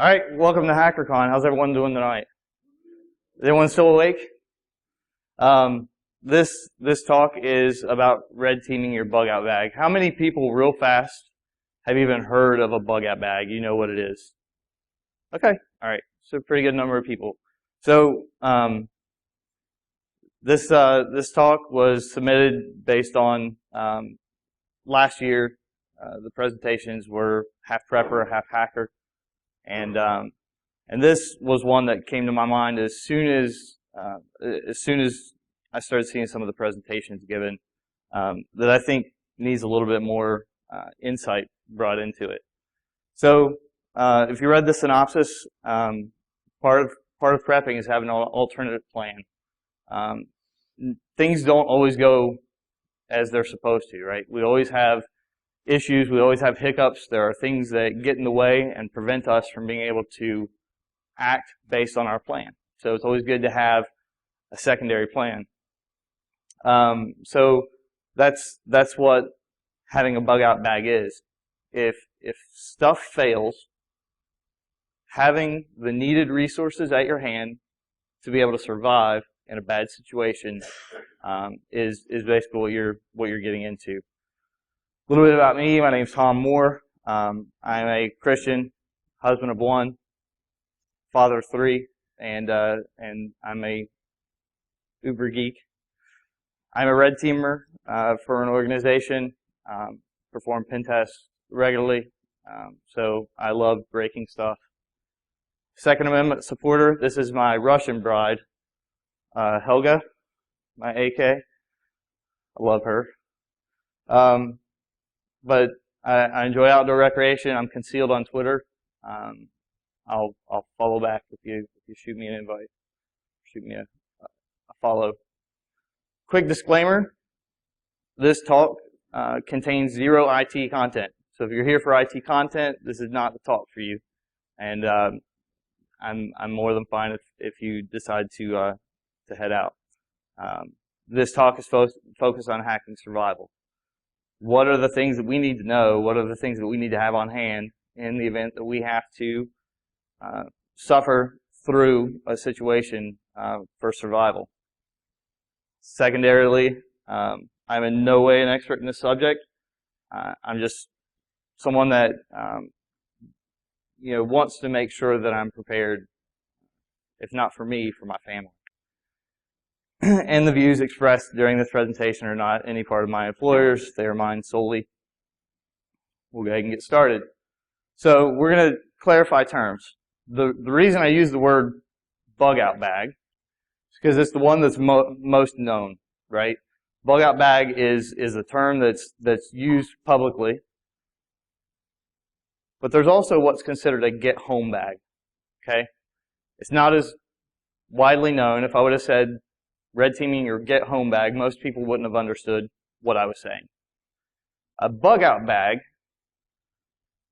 All right, welcome to HackerCon. How's everyone doing tonight? Is everyone still awake? This talk is about red teaming your bug out bag. How many people, real fast, have even heard of a bug out bag? You know what it is? Okay, all right. So a pretty good number of people. So this talk was submitted based on last year. The presentations were half prepper, half hacker. And this was one that came to my mind as soon as I started seeing some of the presentations given that I think needs a little bit more insight brought into it. So if you read the synopsis, part of prepping is having an alternative plan. Things don't always go as they're supposed to, right? We always have issues, we always have hiccups. There are things that get in the way and prevent us from being able to act based on our plan. So it's always good to have a secondary plan. So that's what having a bug out bag is. If stuff fails, having the needed resources at your hand to be able to survive in a bad situation is basically what you're getting into. A little bit about me. My name's Tom Moore. I'm a Christian, husband of one, father of three, and I'm a uber geek. I'm a red teamer for an organization, perform pen tests regularly, so I love breaking stuff. Second Amendment supporter. This is my Russian bride, Helga, my AK. I love her. But I enjoy outdoor recreation. I'm concealed on Twitter. I'll follow back if you shoot me an invite, shoot me a follow. Quick disclaimer: this talk contains zero IT content. So if you're here for IT content, this is not the talk for you. And I'm more than fine if you decide to head out. This talk is focused on hacking survival. What are the things that we need to know? What are the things that we need to have on hand in the event that we have to suffer through a situation for survival? Secondarily, I'm in no way an expert in this subject. I'm just someone that wants to make sure that I'm prepared, if not for me, for my family. And the views expressed during this presentation are not any part of my employer's. They are mine solely. We'll go ahead and get started. So we're going to clarify terms. The reason I use the word bug out bag is because it's the one that's most known, right? Bug out bag is a term that's used publicly. But there's also what's considered a get home bag, okay? It's not as widely known. If I would have said red teaming your get home bag, most people wouldn't have understood what I was saying. A bug out bag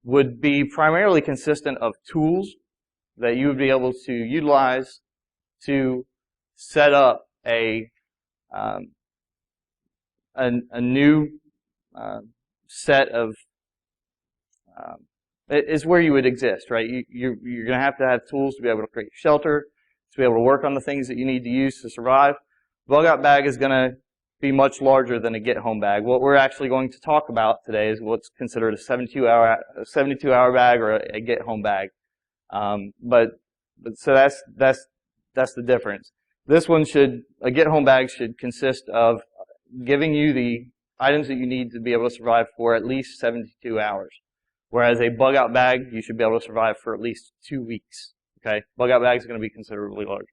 would be primarily consistent of tools that you would be able to utilize to set up a new set of is where you would exist, right? You're going to have tools to be able to create shelter, to be able to work on the things that you need to use to survive. Bug out bag is going to be much larger than a get home bag. What we're actually going to talk about today is what's considered a 72-hour bag or a get home bag. So that's the difference. A get home bag should consist of giving you the items that you need to be able to survive for at least 72 hours. Whereas a bug out bag, you should be able to survive for at least 2 weeks. Okay? Bug out bag is going to be considerably larger.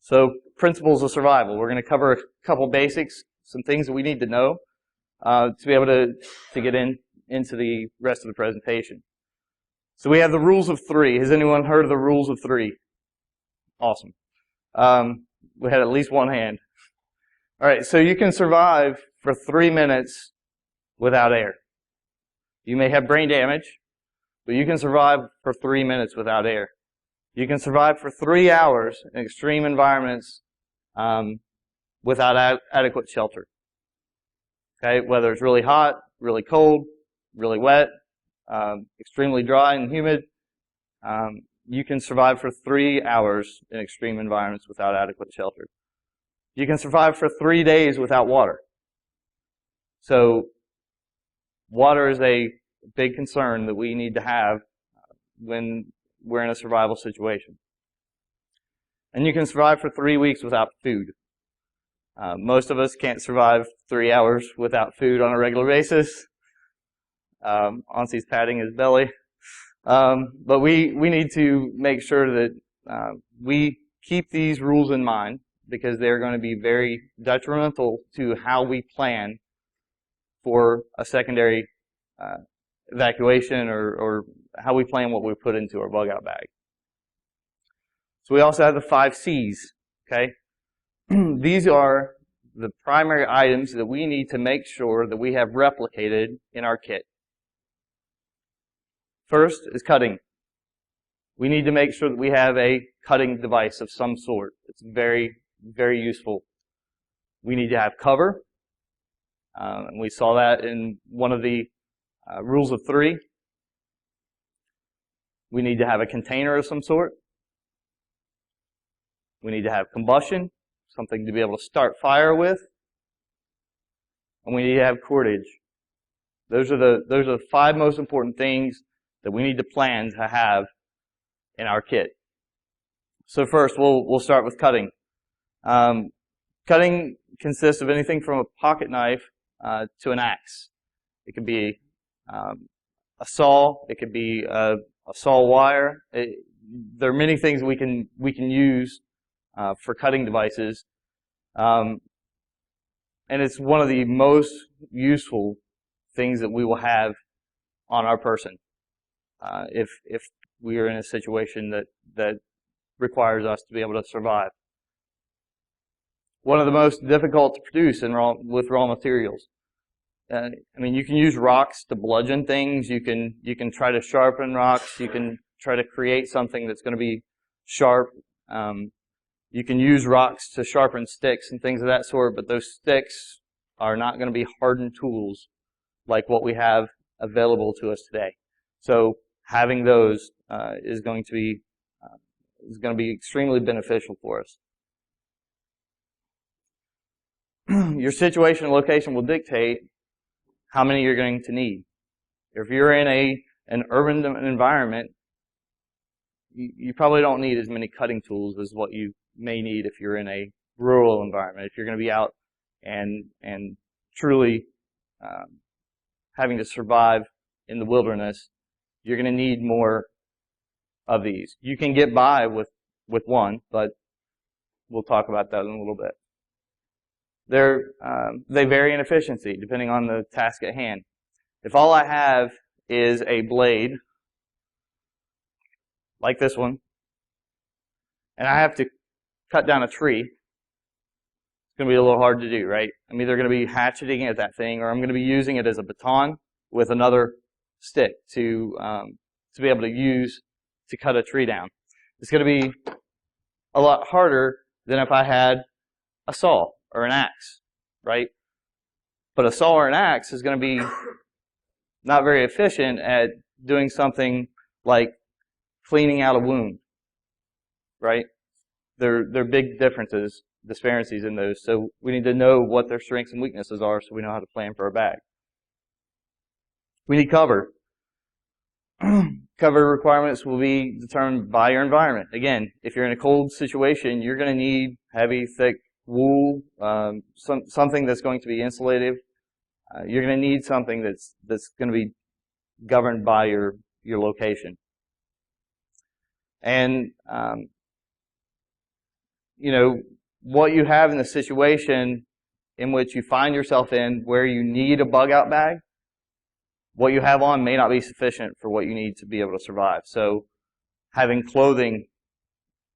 So, principles of survival. We're going to cover a couple basics, some things that we need to know to be able to get into the rest of the presentation. So we have the rules of three. Has anyone heard of the rules of three? Awesome. We had at least one hand. All right, so you can survive for 3 minutes without air. You may have brain damage, but you can survive for 3 minutes without air. You can survive for 3 hours in extreme environments without adequate shelter. Okay, whether it's really hot, really cold, really wet, extremely dry and humid, you can survive for 3 hours in extreme environments without adequate shelter. You can survive for 3 days without water. So water is a big concern that we need to have when we're in a survival situation. And you can survive for 3 weeks without food. Most of us can't survive 3 hours without food on a regular basis. Ansie's patting his belly. But we need to make sure that we keep these rules in mind, because they're going to be very detrimental to how we plan for a secondary evacuation, or how we plan what we put into our bug out bag. So we also have the 5 C's, okay? These are the primary items that we need to make sure that we have replicated in our kit. First is cutting. We need to make sure that we have a cutting device of some sort. It's very, very useful. We need to have cover. And we saw that in one of the rules of 3. We need to have a container of some sort. We need to have combustion, something to be able to start fire with. And we need to have cordage. Those are the 5 most important things that we need to plan to have in our kit. So first, we'll start with cutting. Cutting consists of anything from a pocket knife to an axe. It could be a saw. It could be a saw wire. There are many things we can use for cutting devices, and it's one of the most useful things that we will have on our person if we are in a situation that requires us to be able to survive. One of the most difficult to produce with raw materials. I mean, you can use rocks to bludgeon things. You can try to sharpen rocks. You can try to create something that's going to be sharp. You can use rocks to sharpen sticks and things of that sort, but those sticks are not going to be hardened tools like what we have available to us today. So having those is going to be extremely beneficial for us. Your situation and location will dictate how many you're going to need. If you're in an urban environment, you probably don't need as many cutting tools as what you may need if you're in a rural environment. If you're going to be out and truly having to survive in the wilderness, you're going to need more of these. You can get by with one, but we'll talk about that in a little bit. They vary in efficiency depending on the task at hand. If all I have is a blade, like this one, and I have to cut down a tree, it's going to be a little hard to do, right? I'm either going to be hatcheting at that thing, or I'm going to be using it as a baton with another stick to be able to use to cut a tree down. It's going to be a lot harder than if I had a saw or an axe, right? But a saw or an axe is going to be not very efficient at doing something like cleaning out a wound, right? There are big disparities in those. So we need to know what their strengths and weaknesses are so we know how to plan for our bag. We need cover. Cover requirements will be determined by your environment. Again, if you're in a cold situation, you're going to need heavy, thick wool, something that's going to be insulative. You're going to need something that's going to be governed by your location. And what you have in the situation in which you find yourself in, where you need a bug out bag, what you have on may not be sufficient for what you need to be able to survive. So having clothing,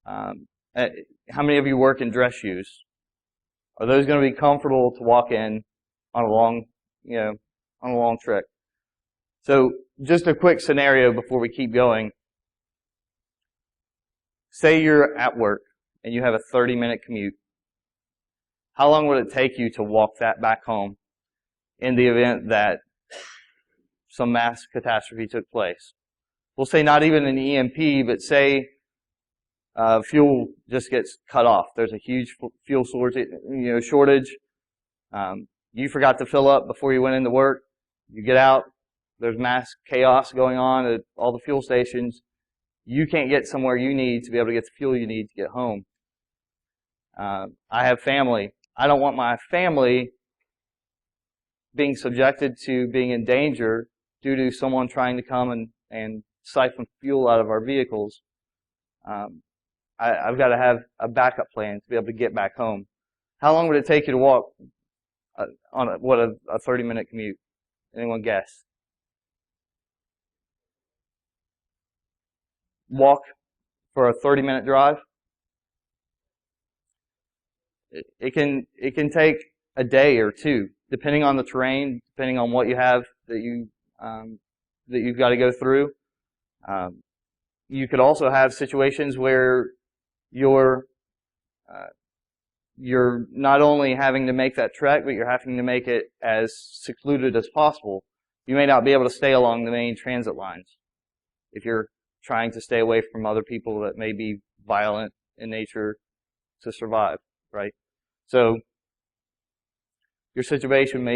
how many of you work in dress shoes? Are those going to be comfortable to walk in on a long trek? So just a quick scenario before we keep going. Say you're at work and you have a 30-minute commute. How long would it take you to walk that back home in the event that some mass catastrophe took place? we'll say not even an EMP, but say fuel just gets cut off. There's a huge fuel shortage. You forgot to fill up before you went into work. You get out. There's mass chaos going on at all the fuel stations. You can't get somewhere you need to be able to get the fuel you need to get home. I have family. I don't want my family being subjected to being in danger due to someone trying to come and siphon fuel out of our vehicles. I've got to have a backup plan to be able to get back home. How long would it take you to walk on a 30-minute commute? Anyone guess? Walk for a 30-minute drive? It can take a day or two, depending on the terrain, depending on what you have that you've got to go through. You could also have situations where you're not only having to make that trek, but you're having to make it as secluded as possible. You may not be able to stay along the main transit lines if you're trying to stay away from other people that may be violent in nature to survive, right? So your situation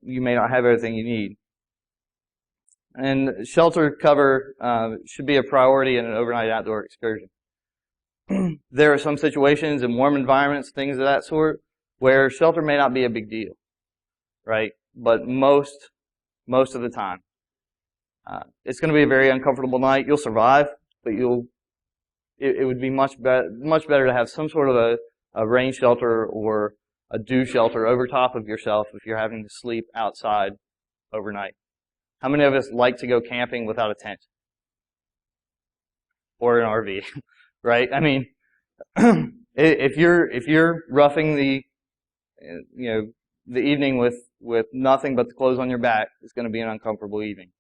you may not have everything you need. And shelter cover should be a priority in an overnight outdoor excursion. There are some situations in warm environments, things of that sort, where shelter may not be a big deal, right? But most of the time, it's going to be a very uncomfortable night. You'll survive, but it would be much better to have some sort of a rain shelter or a dew shelter over top of yourself if you're having to sleep outside overnight. How many of us like to go camping without a tent or an RV? Right? I mean, if you're roughing the evening with nothing but the clothes on your back, it's going to be an uncomfortable evening.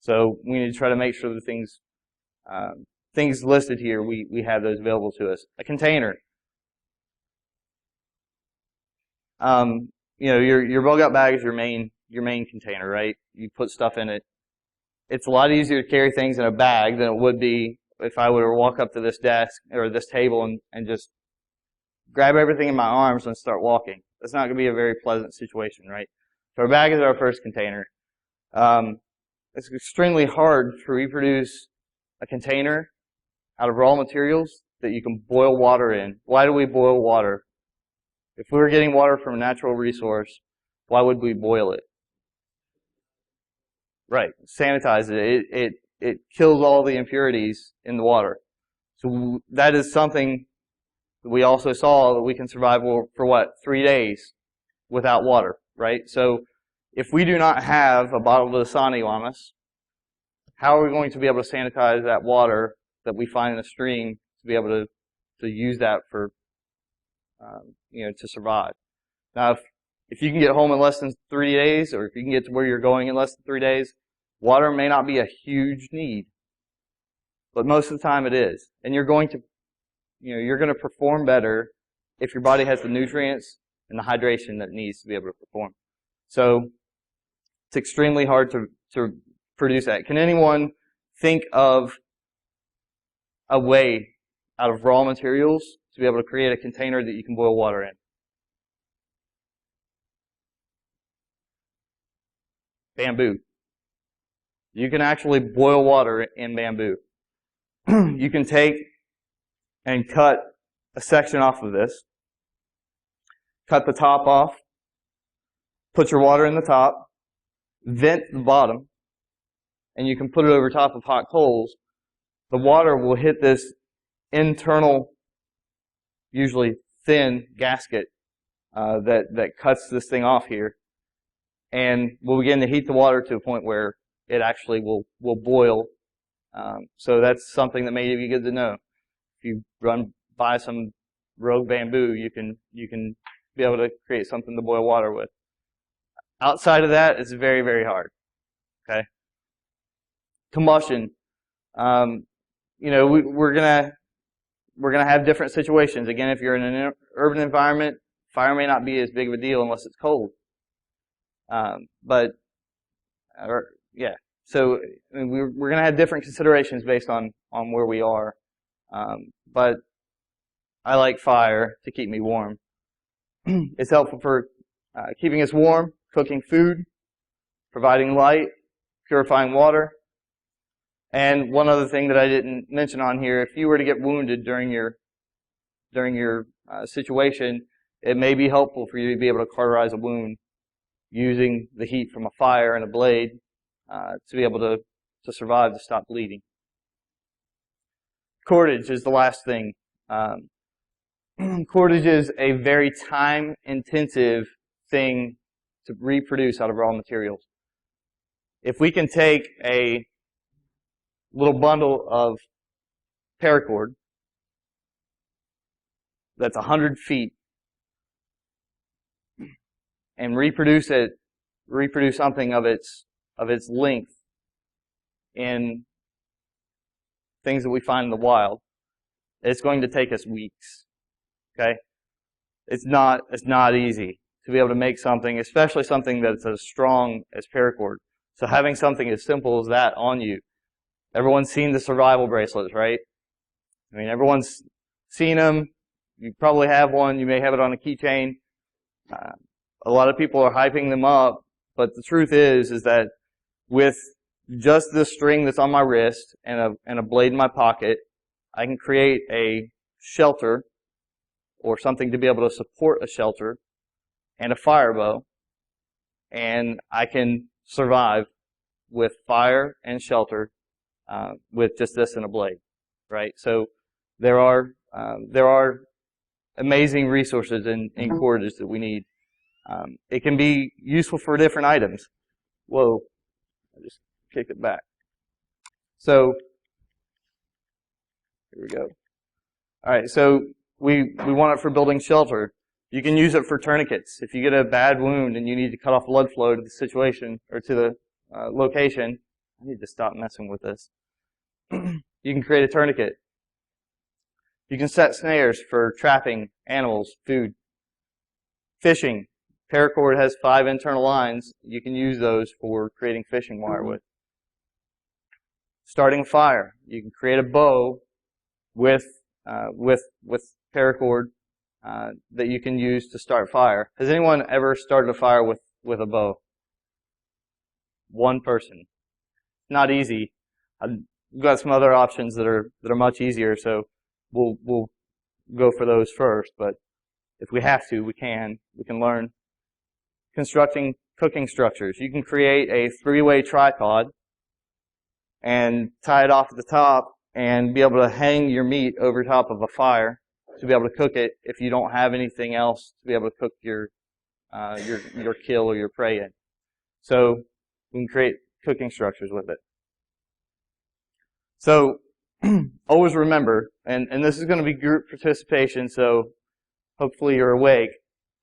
So we need to try to make sure the things listed here we have those available to us. A container. Your bug out bag is your main container, right? You put stuff in it. It's a lot easier to carry things in a bag than it would be if I were to walk up to this desk or this table and just grab everything in my arms and start walking. That's not going to be a very pleasant situation, right? So our bag is our first container. It's extremely hard to reproduce a container out of raw materials that you can boil water in. Why do we boil water? If we were getting water from a natural resource, why would we boil it? Right, sanitize it. It kills all the impurities in the water. So that is something that we also saw that we can survive for 3 days without water, right? So if we do not have a bottle of Dasani on us, how are we going to be able to sanitize that water that we find in the stream to be able to use that for, to survive? Now, if you can get home in less than 3 days, or if you can get to where you're going in less than 3 days, water may not be a huge need, but most of the time it is. And you're going to perform better if your body has the nutrients and the hydration that it needs to be able to perform. So it's extremely hard to produce that. Can anyone think of a way out of raw materials to be able to create a container that you can boil water in? Bamboo. You can actually boil water in bamboo. You can take and cut a section off of this, cut the top off, put your water in the top, vent the bottom, and you can put it over top of hot coals. The water will hit this internal, usually thin gasket that cuts this thing off here, and we'll begin to heat the water to a point where it actually will boil. So that's something that may be good to know. If you run by some rogue bamboo, you can be able to create something to boil water with. Outside of that, it's very, very hard. Okay. Combustion. We're gonna have different situations. Again, if you're in an urban environment, fire may not be as big of a deal unless it's cold. So I mean, we're going to have different considerations based on where we are. But I like fire to keep me warm. It's helpful for keeping us warm, cooking food, providing light, purifying water. And one other thing that I didn't mention on here, if you were to get wounded during your situation, it may be helpful for you to be able to cauterize a wound using the heat from a fire and a blade to be able to survive, to stop bleeding. Cordage is the last thing. Cordage is a very time-intensive thing to reproduce out of raw materials. If we can take a little bundle of paracord that's 100 feet and reproduce something of its length in things that we find in the wild, it's going to take us weeks. Okay? It's not easy to be able to make something, especially something that's as strong as paracord. So having something as simple as that on you. Everyone's seen the survival bracelets, right? I mean, everyone's seen them. You probably have one. You may have it on a keychain. A lot of people are hyping them up, but the truth is that with just this string that's on my wrist and a blade in my pocket, I can create a shelter or something to be able to support a shelter and a fire bow, and I can survive with fire and shelter with just this and a blade, right? So there are amazing resources in cordages that we need. It can be useful for different items. Whoa, I just kicked it back. So here we go. All right, so we want it for building shelter. You can use it for tourniquets. If you get a bad wound and you need to cut off blood flow to the situation or to the location, I need to stop messing with this. You can create a tourniquet. You can set snares for trapping animals, food. Fishing. Paracord has 5 internal lines. You can use those for creating fishing wire with. Starting a fire. You can create a bow with paracord that you can use to start fire. Has anyone ever started a fire with a bow? One person. Not easy. We've got some other options that are much easier, so we'll go for those first. But if we have to, we can learn. Constructing cooking structures. You can create a 3-way tripod and tie it off at the top and be able to hang your meat over top of a fire to be able to cook it if you don't have anything else to be able to cook your kill or your prey in. So we can create cooking structures with it. So always remember, and this is going to be group participation, so hopefully you're awake.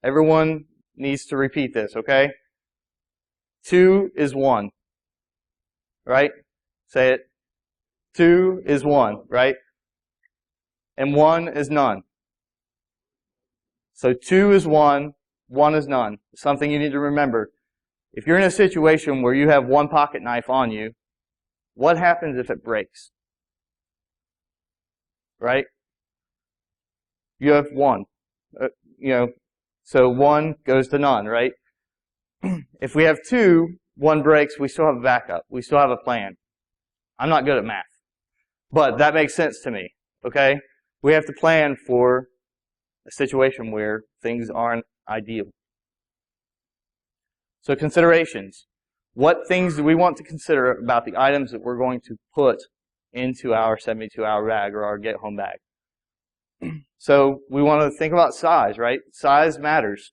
Everyone needs to repeat this, okay? 2 is 1. Right? Say it. 2 is 1, right? And 1 is none. So 2 is 1, 1 is none. Something you need to remember. If you're in a situation where you have one pocket knife on you, what happens if it breaks? Right? You have 1. So 1 goes to none, right? If we have 2, 1 breaks, we still have a backup. We still have a plan. I'm not good at math, but that makes sense to me, okay? We have to plan for a situation where things aren't ideal. So considerations. What things do we want to consider about the items that we're going to put into our 72-hour bag or our get-home bag? So we want to think about size, right? Size matters.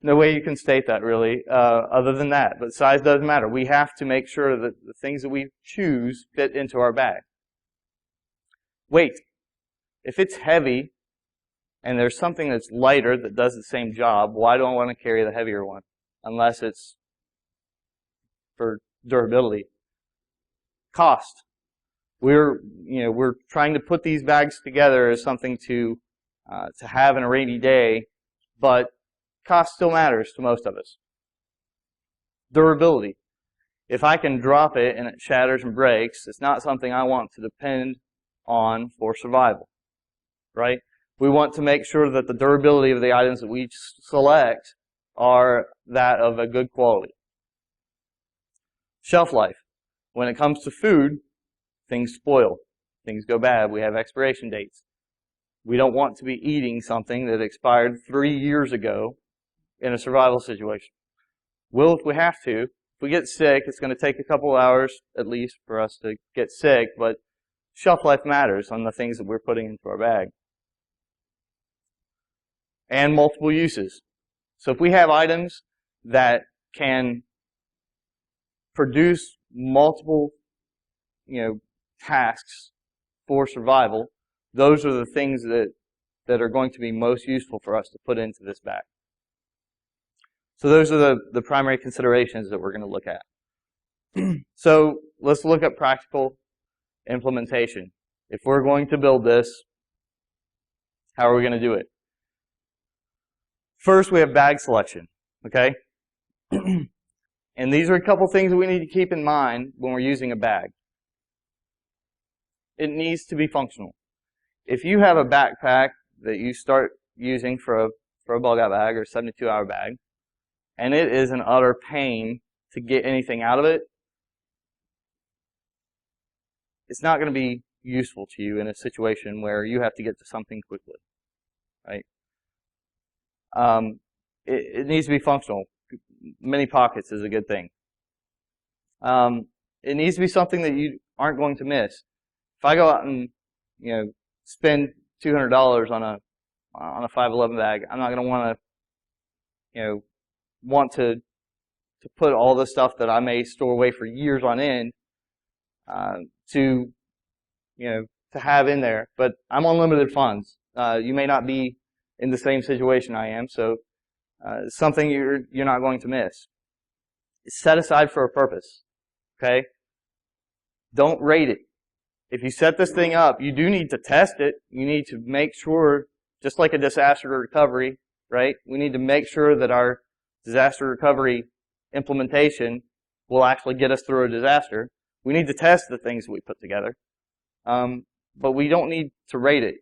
No way you can state that, really, other than that. But size does matter. We have to make sure that the things that we choose fit into our bag. Weight. If it's heavy and there's something that's lighter that does the same job, why do I want to carry the heavier one? Unless it's for durability. Cost. We're trying to put these bags together as something to have in a rainy day, but cost still matters to most of us. Durability. If I can drop it and it shatters and breaks, it's not something I want to depend on for survival, right? We want to make sure that the durability of the items that we select are that of a good quality. Shelf life. When it comes to food, things spoil. Things go bad. We have expiration dates. We don't want to be eating something that expired 3 years ago in a survival situation. If we have to. If we get sick, it's going to take a couple of hours at least for us to get sick, but shelf life matters on the things that we're putting into our bag. And multiple uses. So if we have items that can produce multiple, tasks for survival, those are the things that are going to be most useful for us to put into this bag. So those are the primary considerations that we're going to look at. So let's look at practical implementation. If we're going to build this, how are we going to do it? First, we have bag selection, okay? And these are a couple things that we need to keep in mind when we're using a bag. It needs to be functional. If you have a backpack that you start using for a bug-out bag or 72-hour bag, and it is an utter pain to get anything out of it, it's not going to be useful to you in a situation where you have to get to something quickly, right? It needs to be functional. Many pockets is a good thing. It needs to be something that you aren't going to miss. If I go out and spend $200 on a 511 bag, I'm not going to want to put all the stuff that I may store away for years on end to have in there. But I'm on limited funds. You may not be in the same situation I am, so something you're not going to miss. It's set aside for a purpose, okay? Don't rate it. If you set this thing up, you do need to test it. You need to make sure, just like a disaster recovery, right? We need to make sure that our disaster recovery implementation will actually get us through a disaster. We need to test the things we put together. But we don't need to rate it.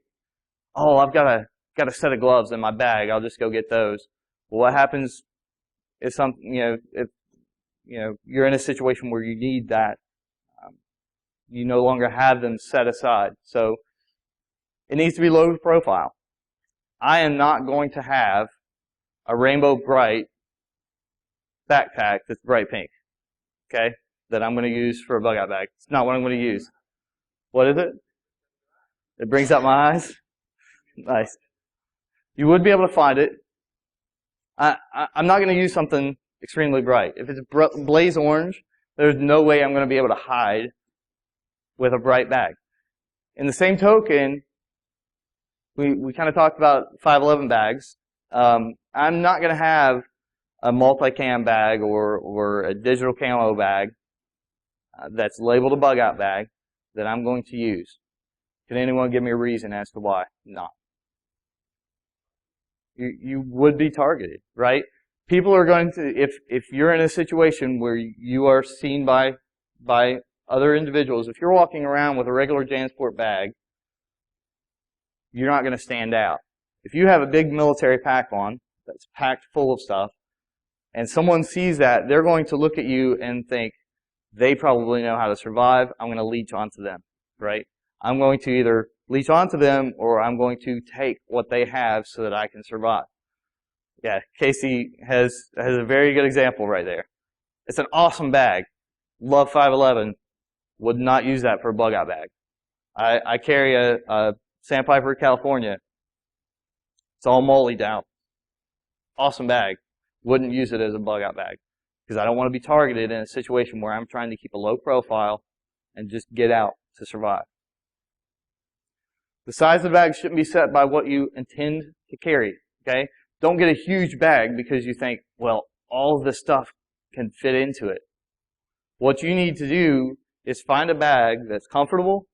Oh, I've got a set of gloves in my bag. I'll just go get those. Well, what happens if you're in a situation where you need that? You no longer have them set aside. So it needs to be low profile. I am not going to have a Rainbow Brite backpack that's bright pink, okay, that I'm going to use for a bug-out bag. It's not what I'm going to use. What is it? It brings out my eyes? Nice. You would be able to find it. I'm not going to use something extremely bright. If it's blaze orange, there's no way I'm going to be able to hide with a bright bag. In the same token, we kind of talked about 511 bags. I'm not going to have a multi-cam bag or a digital camo bag that's labeled a bug-out bag that I'm going to use. Can anyone give me a reason as to why not? You would be targeted, right? People are going to, if you're in a situation where you are seen by other individuals, if you're walking around with a regular JanSport bag, you're not going to stand out. If you have a big military pack on that's packed full of stuff, and someone sees that, they're going to look at you and think, they probably know how to survive, I'm going to leech onto them, right? I'm going to either leech onto them or I'm going to take what they have so that I can survive. Yeah, Casey has a very good example right there. It's an awesome bag. Love 511. Would not use that for a bug-out bag. I carry a Sandpiper California. It's all mollied out. Awesome bag. Wouldn't use it as a bug-out bag because I don't want to be targeted in a situation where I'm trying to keep a low profile and just get out to survive. The size of the bag shouldn't be set by what you intend to carry, okay? Don't get a huge bag because you think, well, all of this stuff can fit into it. What you need to do is find a bag that's comfortable,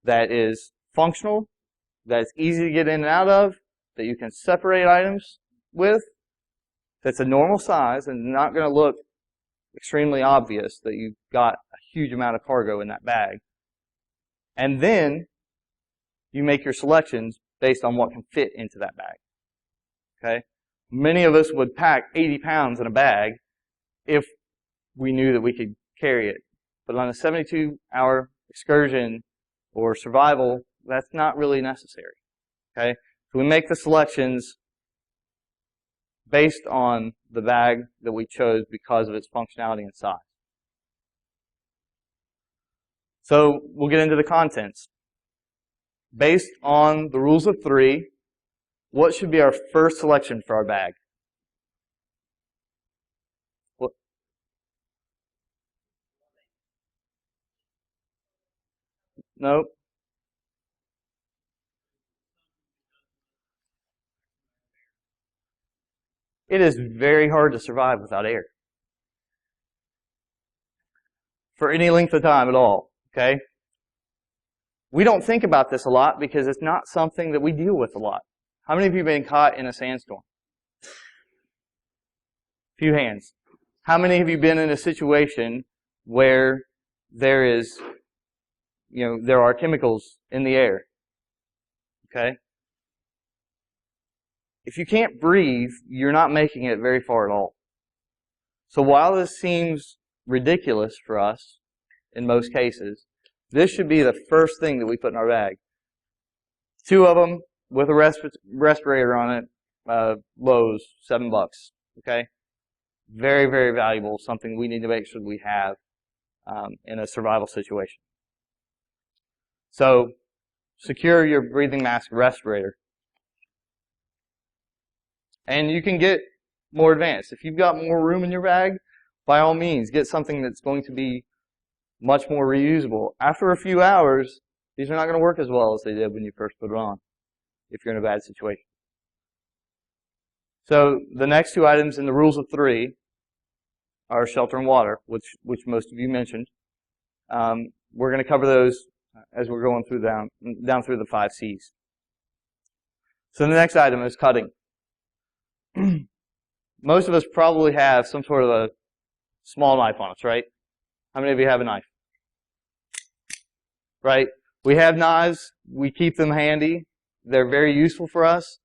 that is functional, that's easy to get in and out of, that you can separate items with, that's a normal size and not going to look extremely obvious that you've got a huge amount of cargo in that bag. And then you make your selections based on what can fit into that bag. Okay? Many of us would pack 80 pounds in a bag if we knew that we could carry it. But on a 72-hour excursion or survival, that's not really necessary. Okay? So we make the selections based on the bag that we chose because of its functionality and size. So we'll get into the contents. Based on the rules of three, what should be our first selection for our bag? What? Nope. It is very hard to survive without air. For any length of time at all, okay? We don't think about this a lot because it's not something that we deal with a lot. How many of you have been caught in a sandstorm? Few hands. How many of you been in a situation where there are chemicals in the air? Okay? If you can't breathe, you're not making it very far at all. So while this seems ridiculous for us in most cases, this should be the first thing that we put in our bag. 2 of them with a respirator on it, Lowe's, $7. Okay? Very, very valuable, something we need to make sure we have in a survival situation. So, secure your breathing mask respirator. And you can get more advanced. If you've got more room in your bag, by all means, get something that's going to be much more reusable. After a few hours, these are not going to work as well as they did when you first put it on, if you're in a bad situation. So the next 2 items in the rules of 3 are shelter and water, which most of you mentioned. We're going to cover those as we're going through down through the 5 C's. So the next item is cutting. Most of us probably have some sort of a small knife on us, right? How many of you have a knife? Right? We have knives. We keep them handy. They're very useful for us.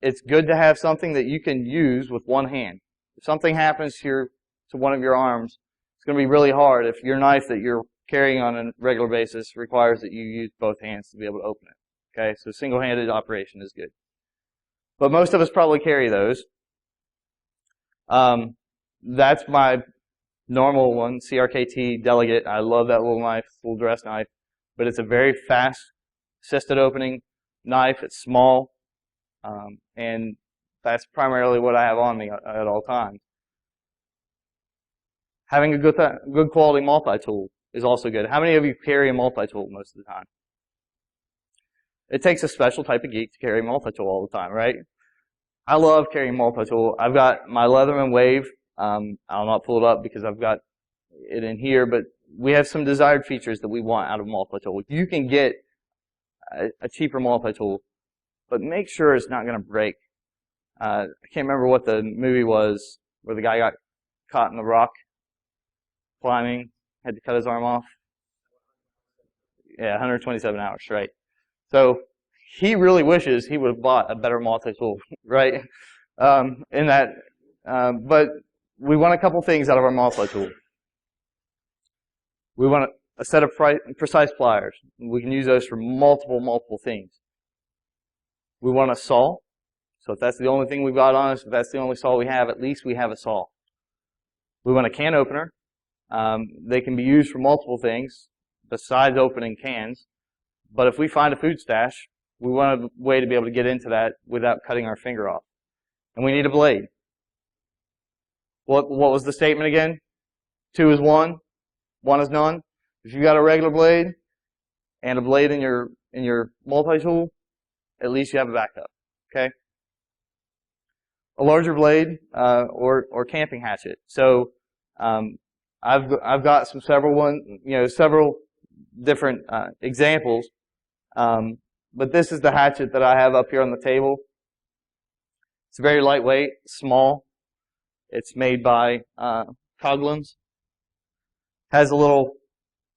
It's good to have something that you can use with one hand. If something happens to one of your arms, it's going to be really hard if your knife that you're carrying on a regular basis requires that you use both hands to be able to open it. Okay? So single-handed operation is good. But most of us probably carry those. That's my normal one, CRKT Delegate. I love that little knife, full dress knife. But it's a very fast, assisted opening knife. It's small. And that's primarily what I have on me at all times. Having a good quality multi-tool is also good. How many of you carry a multi-tool most of the time? It takes a special type of geek to carry a multi-tool all the time, right? I love carrying multi-tool. I've got my Leatherman Wave. I'll not pull it up because I've got it in here, but we have some desired features that we want out of multi-tool. You can get a cheaper multi-tool, but make sure it's not going to break. I can't remember what the movie was where the guy got caught in the rock climbing, had to cut his arm off. Yeah, 127 hours, right? So he really wishes he would have bought a better multi-tool, right? But we want a couple things out of our multi-tool. We want a set of precise pliers. We can use those for multiple things. We want a saw. So if that's the only thing we've got on us, if that's the only saw we have, at least we have a saw. We want a can opener. They can be used for multiple things besides opening cans. But if we find a food stash, we want a way to be able to get into that without cutting our finger off. And we need a blade. What was the statement again? 2 is 1, 1 is none. If you've got a regular blade and a blade in your multi-tool, at least you have a backup. Okay? A larger blade or camping hatchet. So I've got several different examples. But this is the hatchet that I have up here on the table. It's very lightweight, small. It's made by Coghlan's. Has a little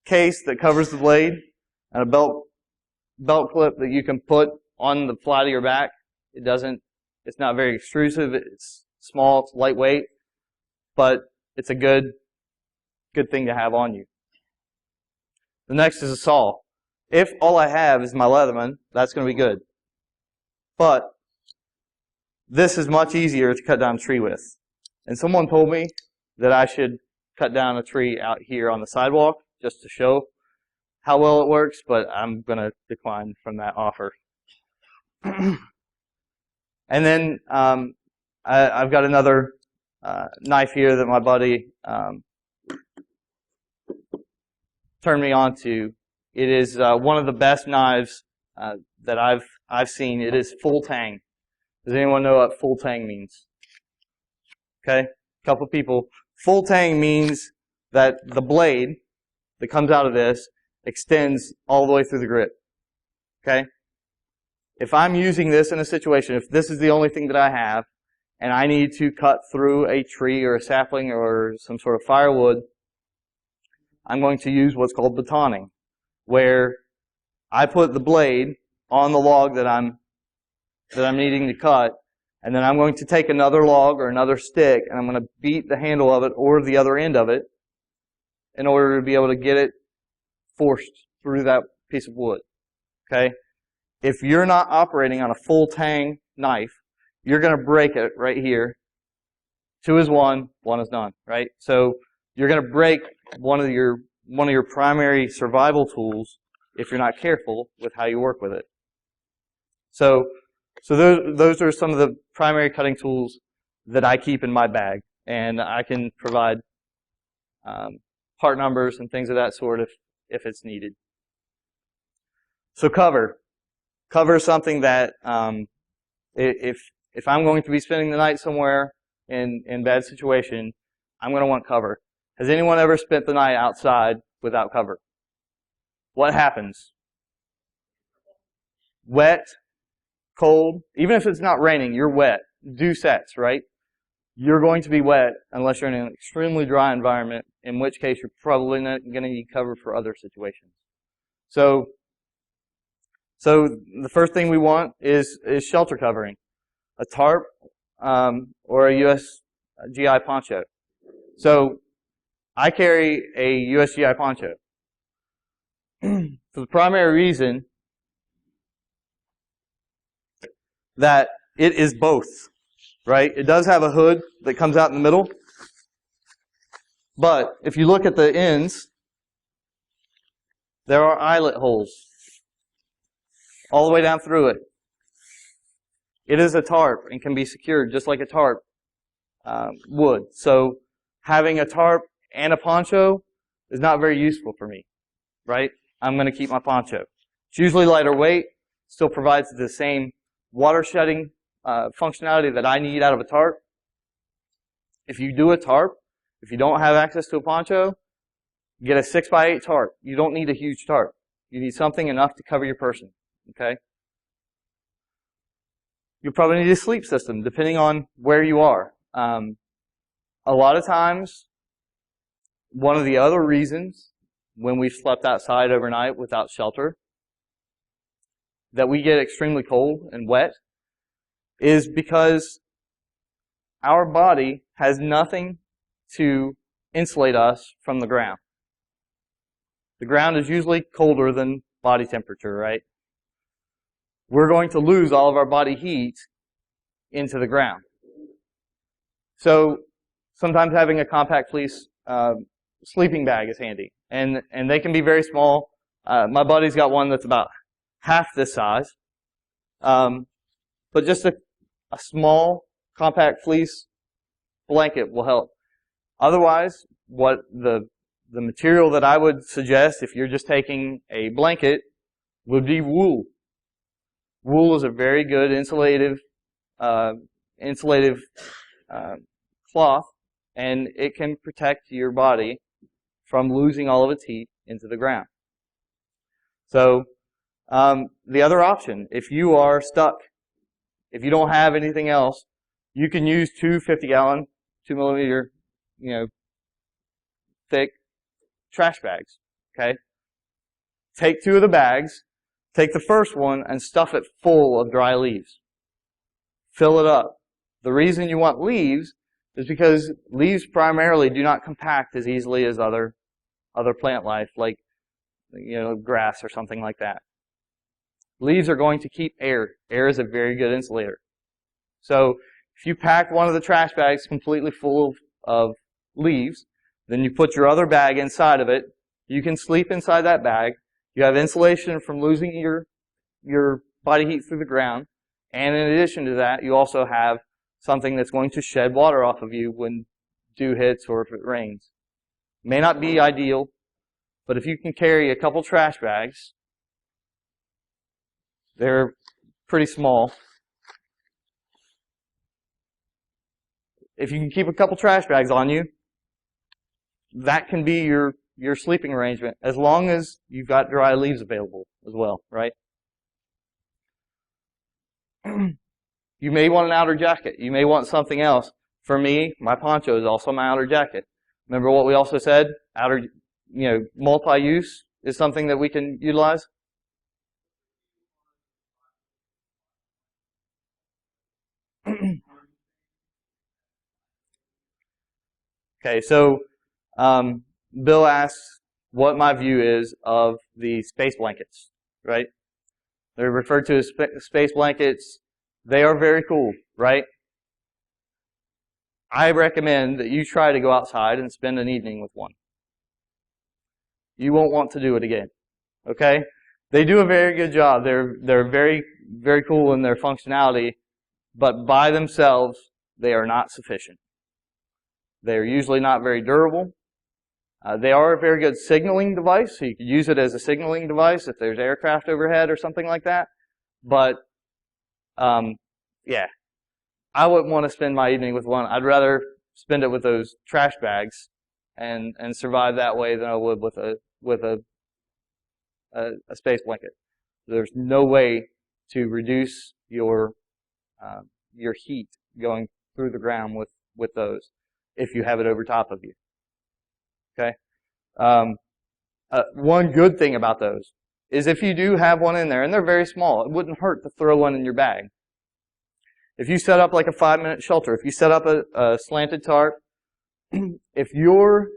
case that covers the blade and a belt clip that you can put on the flat of your back. It's not very extrusive. It's small, it's lightweight, but it's a good thing to have on you. The next is a saw. If all I have is my Leatherman, that's going to be good. But this is much easier to cut down a tree with. And someone told me that I should cut down a tree out here on the sidewalk just to show how well it works, but I'm going to decline from that offer. And then I've got another knife here that my buddy turned me on to. It is one of the best knives that I've seen. It is full tang. Does anyone know what full tang means? Okay, a couple people. Full tang means that the blade that comes out of this extends all the way through the grip. Okay? If I'm using this in a situation, if this is the only thing that I have, and I need to cut through a tree or a sapling or some sort of firewood, I'm going to use what's called batoning, where I put the blade on the log that I'm needing to cut, and then I'm going to take another log or another stick, and I'm going to beat the handle of it or the other end of it in order to be able to get it forced through that piece of wood. Okay? If you're not operating on a full tang knife, you're going to break it right here. 2 is 1, 1 is none, right? So you're going to break one of your primary survival tools if you're not careful with how you work with it. So those are some of the primary cutting tools that I keep in my bag, and I can provide part numbers and things of that sort if it's needed. So cover is something that if I'm going to be spending the night somewhere in bad situation, I'm going to want cover. Has anyone ever spent the night outside without cover? What happens? Wet, cold. Even if it's not raining, you're wet. Dew sets, right? You're going to be wet unless you're in an extremely dry environment, in which case you're probably not going to need cover for other situations. So the first thing we want is shelter covering. A tarp or a US GI poncho. So I carry a US GI poncho for the primary reason that it is both, right? It does have a hood that comes out in the middle, but if you look at the ends, there are eyelet holes all the way down through it. It is a tarp and can be secured just like a tarp would. So having a tarp and a poncho is not very useful for me, right? I'm going to keep my poncho. It's usually lighter weight, still provides the same water shedding functionality that I need out of a tarp. If you do a tarp, if you don't have access to a poncho, get a 6x8 tarp. You don't need a huge tarp. You need something enough to cover your person, okay? You'll probably need a sleep system, depending on where you are. A lot of times, one of the other reasons when we've slept outside overnight without shelter, that we get extremely cold and wet, is because our body has nothing to insulate us from the ground. The ground is usually colder than body temperature, right? We're going to lose all of our body heat into the ground. So sometimes having a compact fleece sleeping bag is handy, and they can be very small. My buddy's got one that's about half this size, but just a small compact fleece blanket will help. Otherwise, what the material that I would suggest if you're just taking a blanket would be wool. Wool is a very good insulative cloth, and it can protect your body from losing all of its heat into the ground. So the other option, if you are stuck, if you don't have anything else, you can use two 50-gallon, 2 millimeter, thick trash bags, okay? Take 2 of the bags, take the first one and stuff it full of dry leaves. Fill it up. The reason you want leaves is because leaves primarily do not compact as easily as other plant life, like grass or something like that. Leaves are going to keep air. Air is a very good insulator. So if you pack one of the trash bags completely full of leaves, then you put your other bag inside of it. You can sleep inside that bag. You have insulation from losing your body heat through the ground. And in addition to that, you also have something that's going to shed water off of you when dew hits or if it rains. May not be ideal, but if you can carry a couple trash bags, they're pretty small. If you can keep a couple trash bags on you, that can be your sleeping arrangement, as long as you've got dry leaves available as well, right? You may want an outer jacket. You may want something else. For me, my poncho is also my outer jacket. Remember what we also said? Multi-use is something that we can utilize. Okay, so Bill asks what my view is of the space blankets, right? They're referred to as space blankets. They are very cool, right? I recommend that you try to go outside and spend an evening with one. You won't want to do it again, okay? They do a very good job. They're very, very cool in their functionality, but by themselves, they are not sufficient. They're usually not very durable. They are a very good signaling device, so you could use it as a signaling device if there's aircraft overhead or something like that. But, yeah, I wouldn't want to spend my evening with one. I'd rather spend it with those trash bags and survive that way than I would with a space blanket. There's no way to reduce your heat going through the ground with those if you have it over top of you. Okay. One good thing about those is if you do have one in there, and they're very small, it wouldn't hurt to throw one in your bag. If you set up like a 5-minute shelter, if you set up a slanted tarp, if you're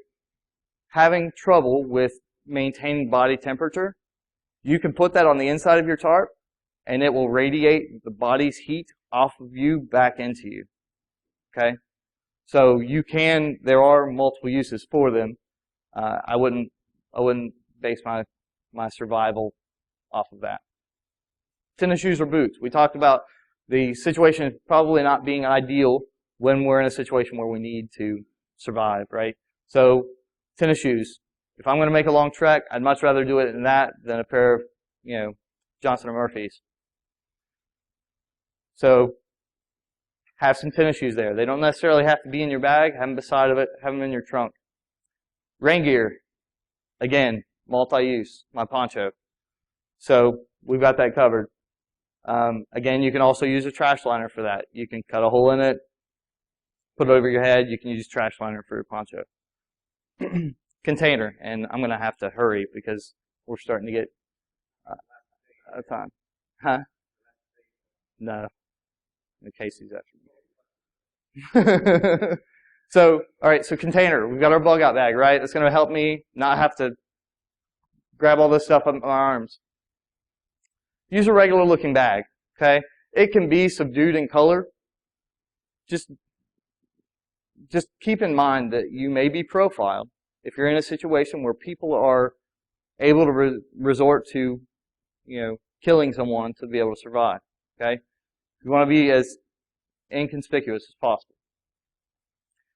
having trouble with maintaining body temperature, you can put that on the inside of your tarp, and it will radiate the body's heat off of you back into you. Okay? So there are multiple uses for them. I wouldn't base my survival off of that. Tennis shoes or boots. We talked about the situation probably not being ideal when we're in a situation where we need to survive, right? So, tennis shoes. If I'm going to make a long trek, I'd much rather do it in that than a pair of, Johnson & Murphy's. So, have some tennis shoes there. They don't necessarily have to be in your bag. Have them beside of it. Have them in your trunk. Rain gear. Again, multi-use. My poncho. So, we've got that covered. Again, you can also use a trash liner for that. You can cut a hole in it, put it over your head. You can use a trash liner for your poncho. Container. And I'm going to have to hurry because we're starting to get out of time. Huh? No. Casey's after me. So, alright, so container. We've got our bug out bag, right? That's going to help me not have to grab all this stuff up in my arms. Use a regular looking bag, okay? It can be subdued in color. Just keep in mind that you may be profiled if you're in a situation where people are able to resort to, killing someone to be able to survive, okay? You want to be as inconspicuous as possible.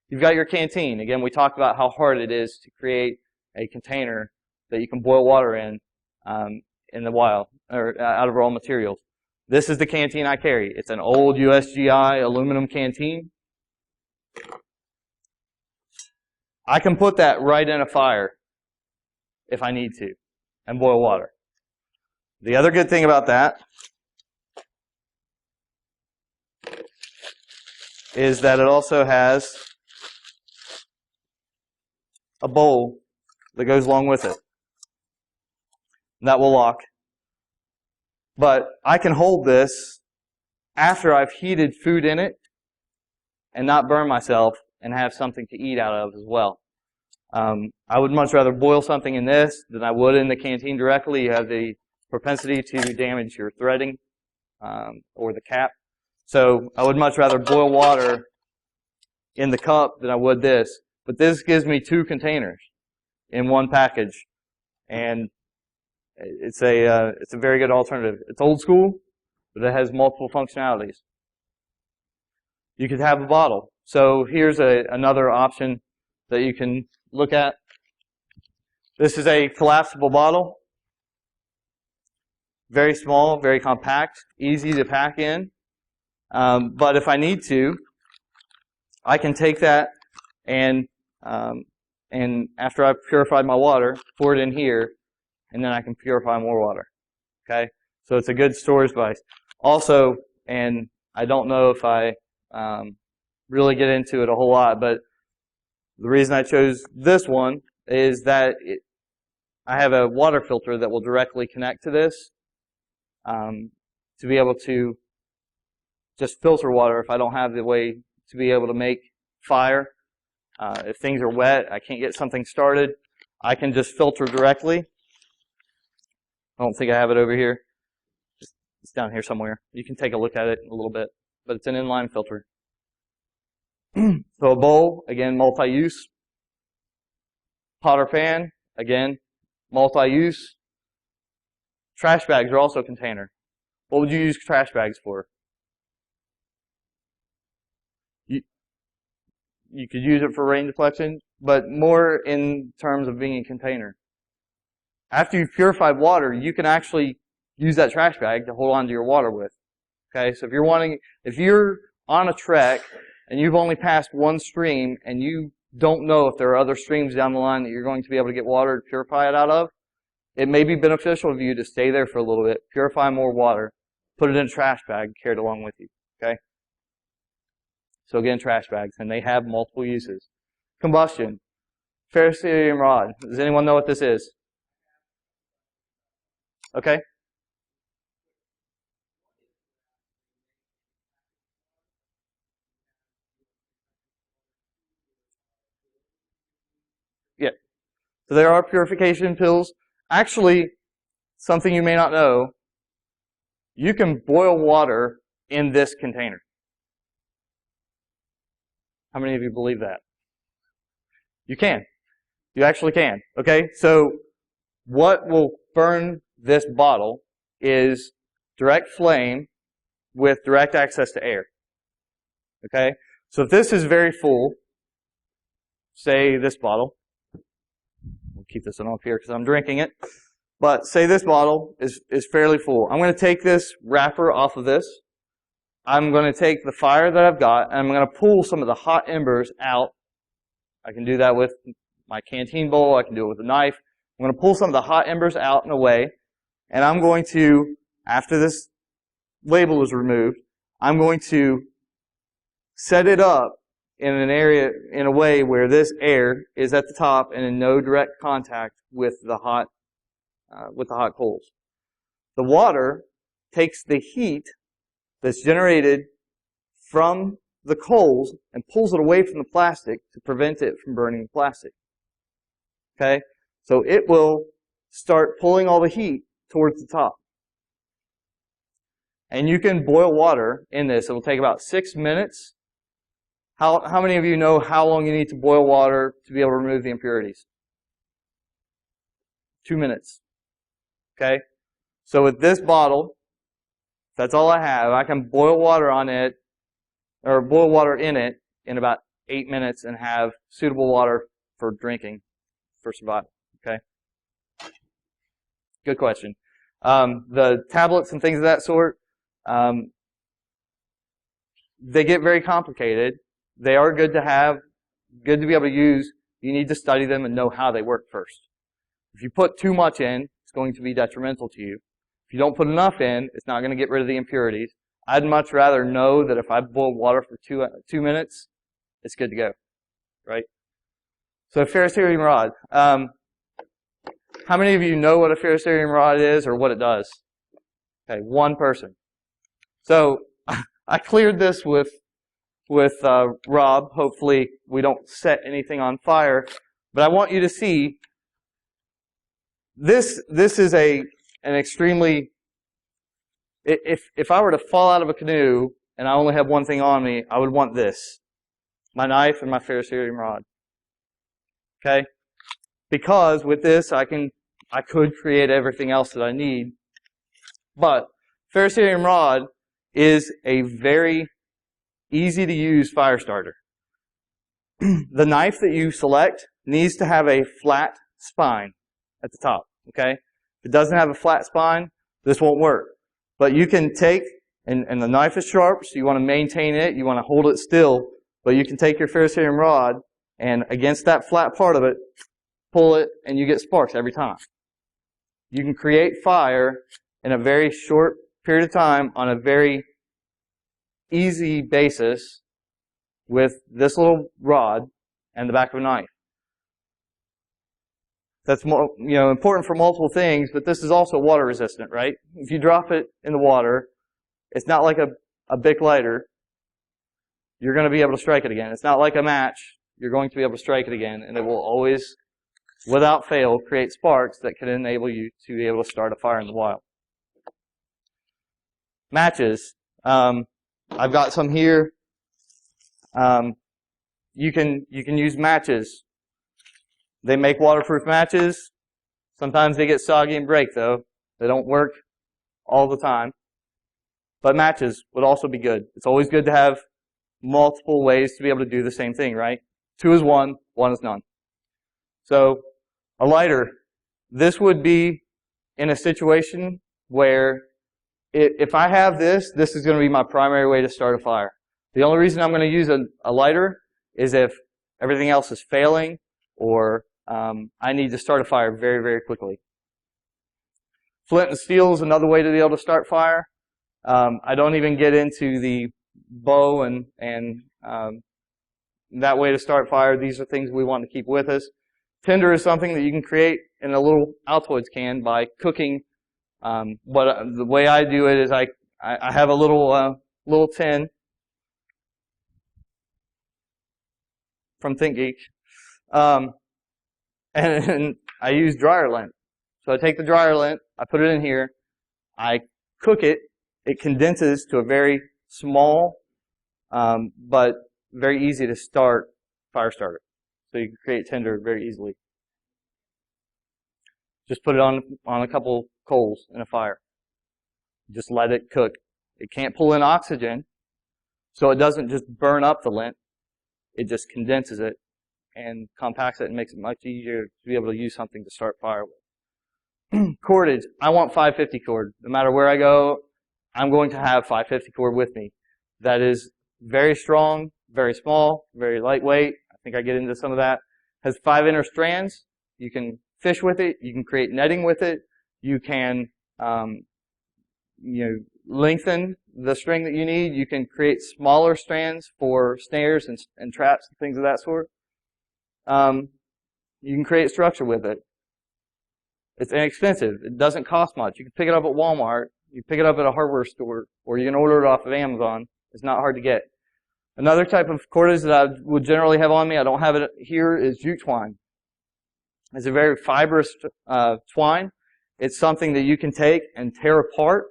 You've got your canteen. Again, we talked about how hard it is to create a container that you can boil water in the wild, or out of raw materials. This is the canteen I carry. It's an old USGI aluminum canteen. I can put that right in a fire if I need to and boil water. The other good thing about that is that it also has a bowl that goes along with it. That will lock. But I can hold this after I've heated food in it and not burn myself and have something to eat out of as well. I would much rather boil something in this than I would in the canteen directly. You have the propensity to damage your threading or the cap. So I would much rather boil water in the cup than I would this. But this gives me 2 containers in one package, and it's a very good alternative. It's old school, but it has multiple functionalities. You could have a bottle. So here's another option that you can look at. This is a collapsible bottle. Very small, very compact, easy to pack in. But if I need to, I can take that and after I've purified my water, pour it in here, and then I can purify more water. Okay? So it's a good storage device. Also, and I don't know if I really get into it a whole lot, but the reason I chose this one is that I have a water filter that will directly connect to this to be able to just filter water if I don't have the way to be able to make fire. If things are wet, I can't get something started, I can just filter directly. I don't think I have it over here. It's down here somewhere. You can take a look at it in a little bit, but it's an inline filter. So a bowl, again, multi-use. Pot or pan, again, multi-use. Trash bags are also a container. What would you use trash bags for? You could use it for rain deflection, but more in terms of being a container. After you've purified water, you can actually use that trash bag to hold on to your water with. Okay, so if you're on a trek and you've only passed one stream and you don't know if there are other streams down the line that you're going to be able to get water to purify it out of, it may be beneficial to you to stay there for a little bit, purify more water, put it in a trash bag, carry it along with you. Okay? So again, trash bags, and they have multiple uses. Combustion. Ferrocerium rod. Does anyone know what this is? Okay. Yeah. So there are purification pills. Actually, something you may not know, you can boil water in this container. How many of you believe that? You can. You actually can. Okay? So what will burn this bottle is direct flame with direct access to air. Okay? So if this is very full, say this bottle, we'll keep this one up here because I'm drinking it, but say this bottle is fairly full. I'm going to take this wrapper off of this. I'm going to take the fire that I've got, and I'm going to pull some of the hot embers out. I can do that with my canteen bowl. I can do it with a knife. I'm going to pull some of the hot embers out and away, and I'm going to, after this label is removed, I'm going to set it up in an area, in a way where this air is at the top and in no direct contact with the hot coals. The water takes the heat that's generated from the coals and pulls it away from the plastic to prevent it from burning the plastic. Okay? So it will start pulling all the heat towards the top. And you can boil water in this. It will take about 6 minutes. How many of you know how long you need to boil water to be able to remove the impurities? 2 minutes. Okay? So with this bottle, that's all I have. I can boil water on it, or boil water in it in about 8 minutes and have suitable water for drinking, for survival. Okay? Good question. The tablets and things of that sort, they get very complicated. They are good to have, good to be able to use. You need to study them and know how they work first. If you put too much in, it's going to be detrimental to you. If you don't put enough in, it's not going to get rid of the impurities. I'd much rather know that if I boil water for 2 minutes, it's good to go, right? So ferrocerium rod. How many of you know what a ferrocerium rod is or what it does? Okay, one person. So I cleared this with Rob. Hopefully we don't set anything on fire. But I want you to see this is an extremely, if I were to fall out of a canoe and I only have one thing on me, I would want this. My knife and my ferrocerium rod. Okay? Because with this I could create everything else that I need. But ferrocerium rod is a very easy to use fire starter. The knife that you select needs to have a flat spine at the top. Okay? If it doesn't have a flat spine, this won't work. But you can take, and the knife is sharp, so you want to maintain it, you want to hold it still, but you can take your ferrocerium rod and against that flat part of it, pull it, and you get sparks every time. You can create fire in a very short period of time on a very easy basis with this little rod and the back of a knife. That's more, important for multiple things, but this is also water resistant, right? If you drop it in the water, it's not like a Bic lighter. You're going to be able to strike it again. It's not like a match. You're going to be able to strike it again, and it will always, without fail, create sparks that can enable you to be able to start a fire in the wild. Matches. I've got some here. You can use matches. They make waterproof matches. Sometimes they get soggy and break, though. They don't work all the time. But matches would also be good. It's always good to have multiple ways to be able to do the same thing, right? 2 is 1, 1 is none. So, a lighter. This would be in a situation where if I have this is going to be my primary way to start a fire. The only reason I'm going to use a lighter is if everything else is failing or I need to start a fire very, very quickly. Flint and steel is another way to be able to start fire. I don't even get into the bow and that way to start fire. These are things we want to keep with us. Tinder is something that you can create in a little Altoids can by cooking. But the way I do it is I have a little tin from ThinkGeek, and I use dryer lint. So I take the dryer lint, I put it in here, I cook it. It condenses to a very small, but very easy to start fire starter. So you can create tinder very easily. Just put it on a couple coals in a fire. Just let it cook. It can't pull in oxygen, so it doesn't just burn up the lint. It just condenses it and compacts it and makes it much easier to be able to use something to start fire with. Cordage. I want 550 cord. No matter where I go, I'm going to have 550 cord with me. That is very strong, very small, very lightweight. I think I get into some of that. Has 5 inner strands. You can fish with it. You can create netting with it. You can, lengthen the string that you need. You can create smaller strands for snares and traps and things of that sort. You can create structure with it. It's inexpensive. It doesn't cost much. You can pick it up at Walmart. You pick it up at a hardware store, or you can order it off of Amazon. It's not hard to get. Another type of cordage that I would generally have on me, I don't have it here, is jute twine. It's a very fibrous twine. It's something that you can take and tear apart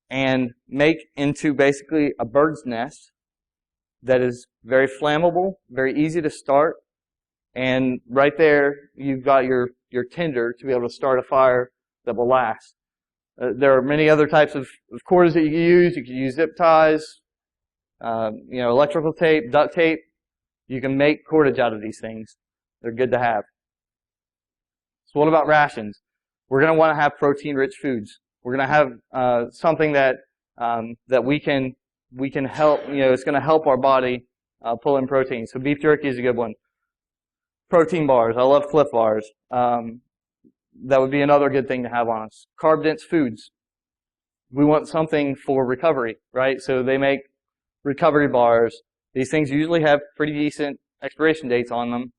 and make into basically a bird's nest that is very flammable, very easy to start. And right there, you've got your tinder to be able to start a fire that will last. There are many other types of cords that you can use. You can use zip ties, electrical tape, duct tape. You can make cordage out of these things. They're good to have. So what about rations? We're going to want to have protein-rich foods. We're going to have something that we can help. It's going to help our body pull in protein. So beef jerky is a good one. Protein bars. I love Clif bars. That would be another good thing to have on us. Carb-dense foods. We want something for recovery, right? So they make recovery bars. These things usually have pretty decent expiration dates on them.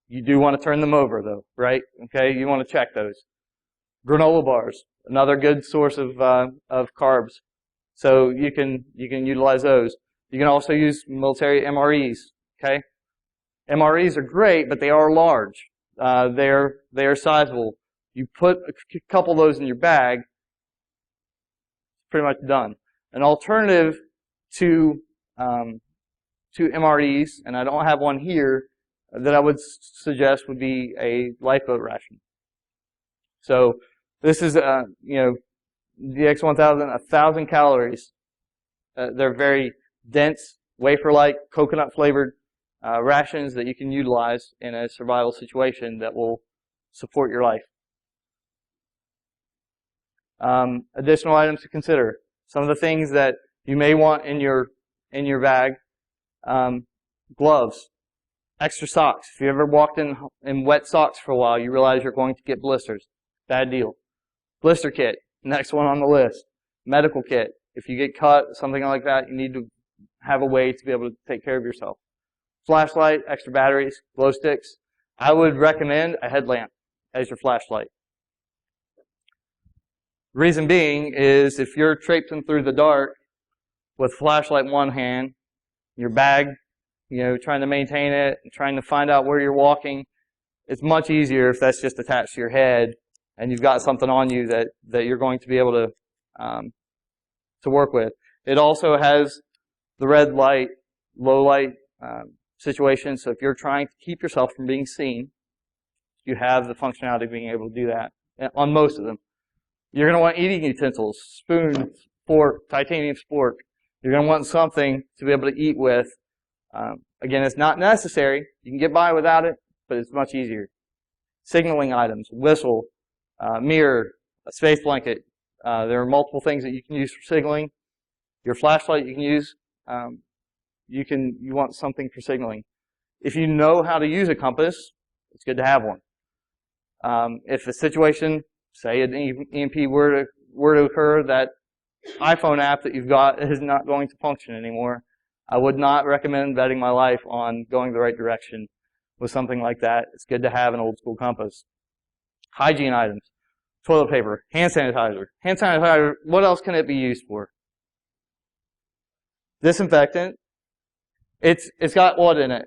You do want to turn them over though, right? Okay, you want to check those. Granola bars, another good source of carbs. So you can utilize those. You can also use military MREs, okay? MREs are great, but they are large. They are sizable. You put a couple of those in your bag, pretty much done. An alternative to MREs, and I don't have one here, that I would suggest would be a lifeboat ration. So this is, the X1000, 1,000 calories. They're very dense, wafer-like, coconut-flavored rations that you can utilize in a survival situation that will support your life. Additional items to consider. Some of the things that you may want in your bag: gloves, extra socks. If you ever walked in wet socks for a while, you realize you're going to get blisters. Bad deal. Blister kit, next one on the list. Medical kit. If you get cut, something like that, you need to have a way to be able to take care of yourself. Flashlight, extra batteries, glow sticks. I would recommend a headlamp as your flashlight. Reason being is if you're traipsing through the dark with flashlight in one hand, your bag, trying to maintain it, and trying to find out where you're walking, it's much easier if that's just attached to your head and you've got something on you that you're going to be able to work with. It also has the red light, low light situation, so if you're trying to keep yourself from being seen, you have the functionality of being able to do that on most of them. You're going to want eating utensils, spoon, fork, titanium spork. You're going to want something to be able to eat with. Again, it's not necessary. You can get by without it, but it's much easier. Signaling items, whistle, mirror, a space blanket. There are multiple things that you can use for signaling. Your flashlight you can use. You want something for signaling. If you know how to use a compass, it's good to have one. If a situation, say an EMP were to occur, that iPhone app that you've got is not going to function anymore, I would not recommend betting my life on going the right direction with something like that. It's good to have an old school compass. Hygiene items, toilet paper, hand sanitizer. Hand sanitizer, what else can it be used for? Disinfectant. It's got what in it?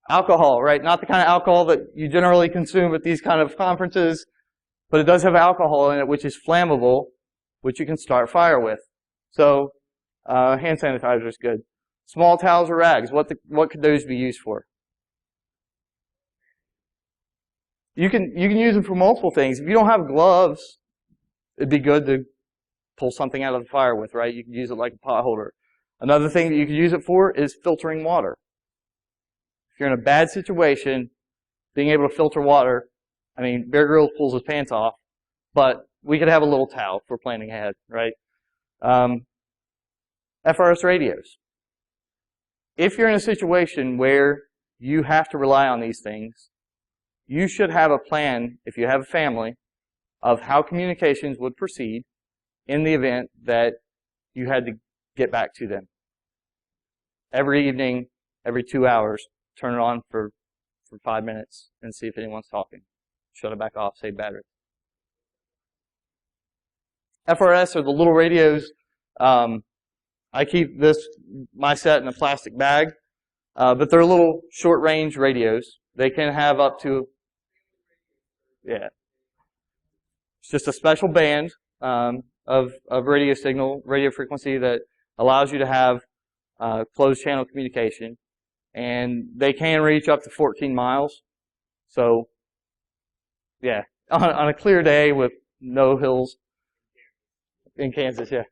Alcohol, right? Not the kind of alcohol that you generally consume at these kind of conferences, but it does have alcohol in it, which is flammable, which you can start fire with. So, hand sanitizer is good. Small towels or rags, what could those be used for? You can use them for multiple things. If you don't have gloves, it'd be good to pull something out of the fire with, right? You can use it like a pot holder. Another thing that you could use it for is filtering water. If you're in a bad situation, being able to filter water, I mean, Bear Grylls pulls his pants off, but we could have a little towel if we're planning ahead, right? FRS radios. If you're in a situation where you have to rely on these things, you should have a plan, if you have a family, of how communications would proceed in the event that you had to get back to them. Every evening, every 2 hours, turn it on for 5 minutes and see if anyone's talking. Shut it back off, save battery. FRS are the little radios. I keep my set in a plastic bag, but they're little short-range radios. They can have up to, it's just a special band of radio signal, radio frequency that allows you to have closed channel communication, and they can reach up to 14 miles. So, yeah, on a clear day with no hills in Kansas, yeah.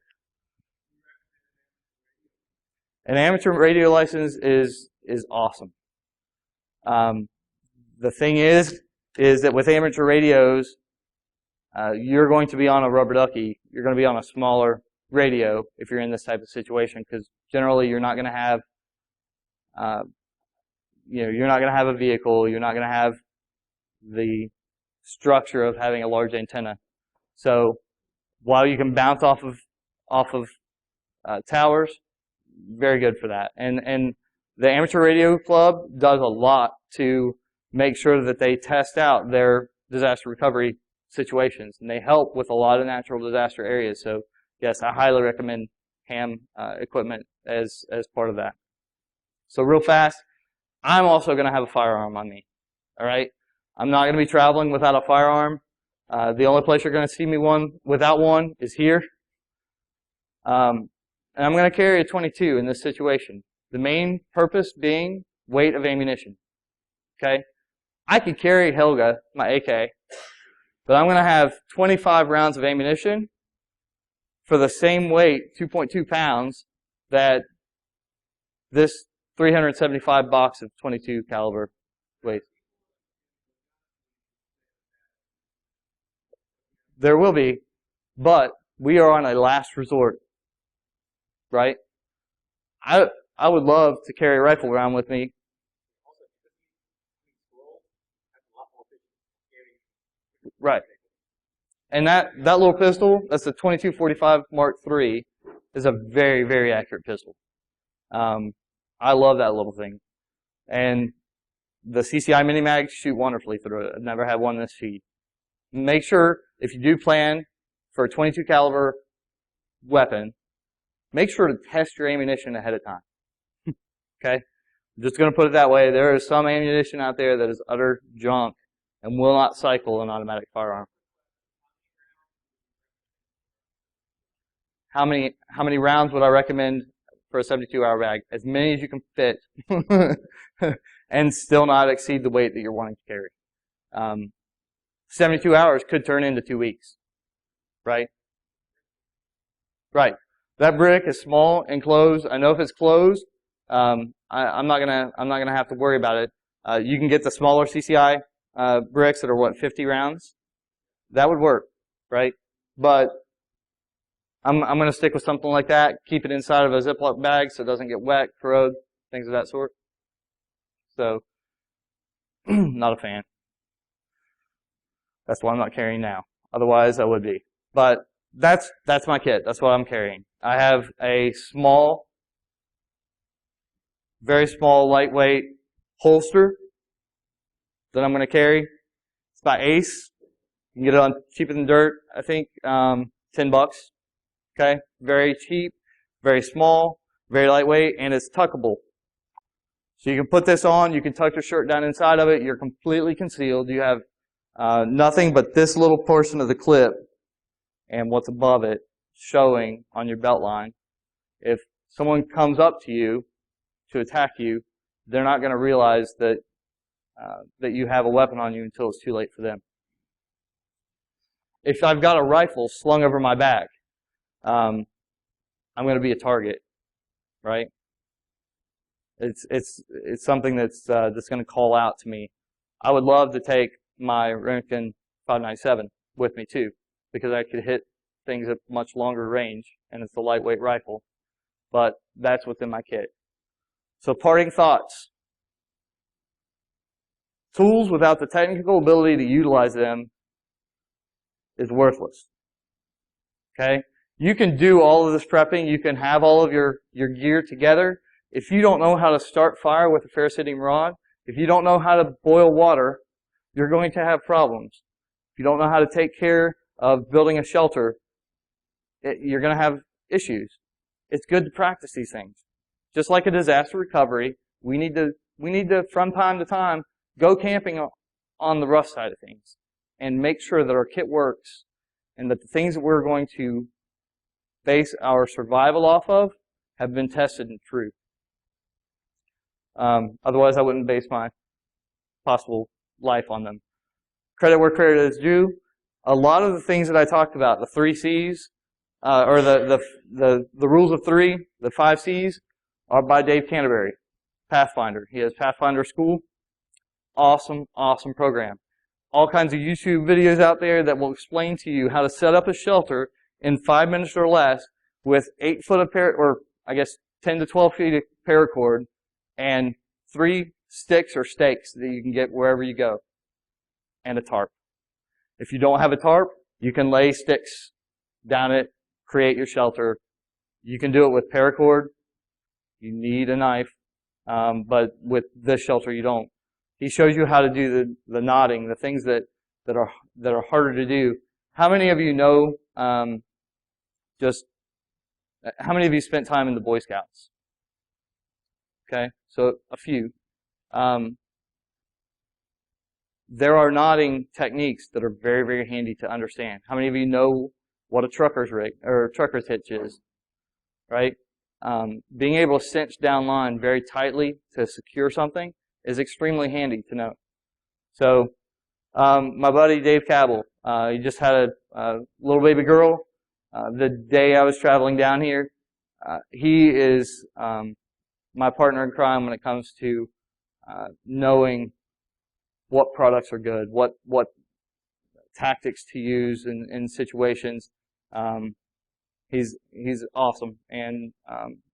An amateur radio license is awesome. The thing is that with amateur radios, you're going to be on a rubber ducky. You're going to be on a smaller radio if you're in this type of situation, because generally you're not going to have, you're not going to have a vehicle. You're not going to have the structure of having a large antenna. So while you can bounce off of towers, very good for that. And the Amateur Radio Club does a lot to make sure that they test out their disaster recovery situations, and they help with a lot of natural disaster areas. So yes, I highly recommend ham equipment as part of that. So real fast, I'm also going to have a firearm on me. All right, I'm not going to be traveling without a firearm. The only place you're going to see me without one is here. And I'm going to carry a .22 in this situation. The main purpose being weight of ammunition. Okay, I could carry Helga, my AK, but I'm going to have 25 rounds of ammunition for the same weight, 2.2 pounds, that this 375 box of .22 caliber weighs. There will be, but we are on a last resort, right? I would love to carry a rifle around with me. Right. And that little pistol, that's the .22-45 Mark III, is a very, very accurate pistol. I love that little thing. And the CCI mini mags shoot wonderfully through it. I've never had one this speed. Make sure, if you do plan for a .22 caliber weapon, make sure to test your ammunition ahead of time. Okay? I'm just going to put it that way. There is some ammunition out there that is utter junk and will not cycle an automatic firearm. How many rounds would I recommend for a 72-hour bag? As many as you can fit and still not exceed the weight that you're wanting to carry. 72 hours could turn into 2 weeks, right? Right. That brick is small and closed. I know if it's closed, I'm not gonna have to worry about it. You can get the smaller CCI bricks that are 50 rounds. That would work, right? But I'm gonna stick with something like that. Keep it inside of a Ziploc bag so it doesn't get wet, corrode, things of that sort. So, not a fan. That's why I'm not carrying now. Otherwise, I would be. But that's my kit. That's what I'm carrying. I have a small, very small, lightweight holster that I'm going to carry. It's by Ace. You can get it on cheaper than dirt. I think $10. Okay, very cheap, very small, very lightweight, and it's tuckable. So you can put this on. You can tuck your shirt down inside of it. You're completely concealed. You have nothing but this little portion of the clip and what's above it showing on your belt line. If someone comes up to you to attack you, they're not going to realize that that you have a weapon on you until it's too late for them. If I've got a rifle slung over my back, I'm going to be a target, right? It's something that's going to call out to me. I would love to take my Remington 597 with me too, because I could hit things at much longer range, and it's a lightweight rifle. But that's what's in my kit. So parting thoughts. Tools without the technical ability to utilize them is worthless. Okay? You can do all of this prepping, you can have all of your gear together. If you don't know how to start fire with a ferrocerium rod, if you don't know how to boil water, you're going to have problems. If you don't know how to take care of building a shelter, you're going to have issues. It's good to practice these things. Just like a disaster recovery, we need to from time to time go camping on the rough side of things and make sure that our kit works and that the things that we're going to base our survival off of have been tested and true. Otherwise, I wouldn't base my possible life on them. Credit where credit is due. A lot of the things that I talked about, the 3 C's, or the rules of 3, the 5 C's, are by Dave Canterbury, Pathfinder. He has Pathfinder School. Awesome, awesome program. All kinds of YouTube videos out there that will explain to you how to set up a shelter in 5 minutes or less with 8 foot of or I guess 10 to 12 feet of paracord and 3 sticks or stakes that you can get wherever you go, and a tarp. If you don't have a tarp, you can lay sticks down it, create your shelter. You can do it with paracord. You need a knife, but with this shelter you don't. He shows you how to do the knotting, the things that are harder to do. How many of you know how many of you spent time in the Boy Scouts? Okay, so a few. There are knotting techniques that are very, very handy to understand. How many of you know what a trucker's rig or trucker's hitch is? Right? Being able to cinch down line very tightly to secure something is extremely handy to know. So, my buddy Dave Cabell, he just had a little baby girl. The day I was traveling down here, he is my partner in crime when it comes to knowing what products are good, what tactics to use in situations. He's awesome, and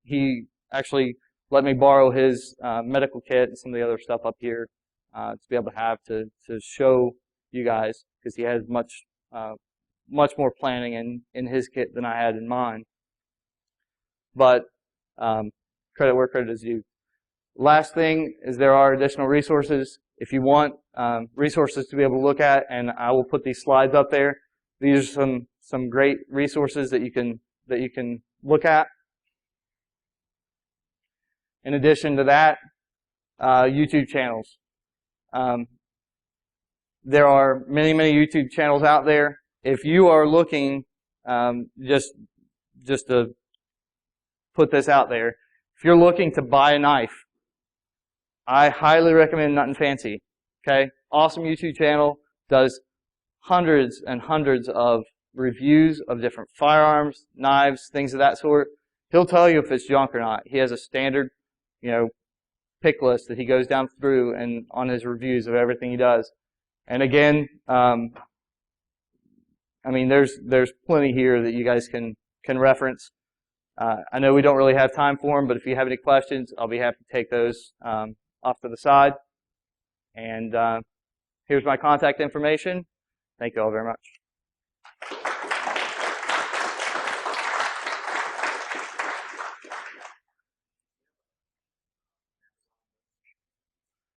he actually let me borrow his medical kit and some of the other stuff up here to be able to have to show you guys, because he has much more planning in his kit than I had in mine. But credit where credit is due. Last thing is there are additional resources. If you want resources to be able to look at, and I will put these slides up there. These are some great resources that you can look at. In addition to that, YouTube channels. There are many YouTube channels out there. If you are looking, just to put this out there, if you're looking to buy a knife, I highly recommend Nut and Fancy. Okay, awesome YouTube channel, does hundreds and hundreds of reviews of different firearms, knives, things of that sort. He'll tell you if it's junk or not. He has a standard, pick list that he goes down through and on his reviews of everything he does. And again, there's plenty here that you guys can reference. I know we don't really have time for them, but if you have any questions, I'll be happy to take those off to the side. And here's my contact information. Thank you all very much.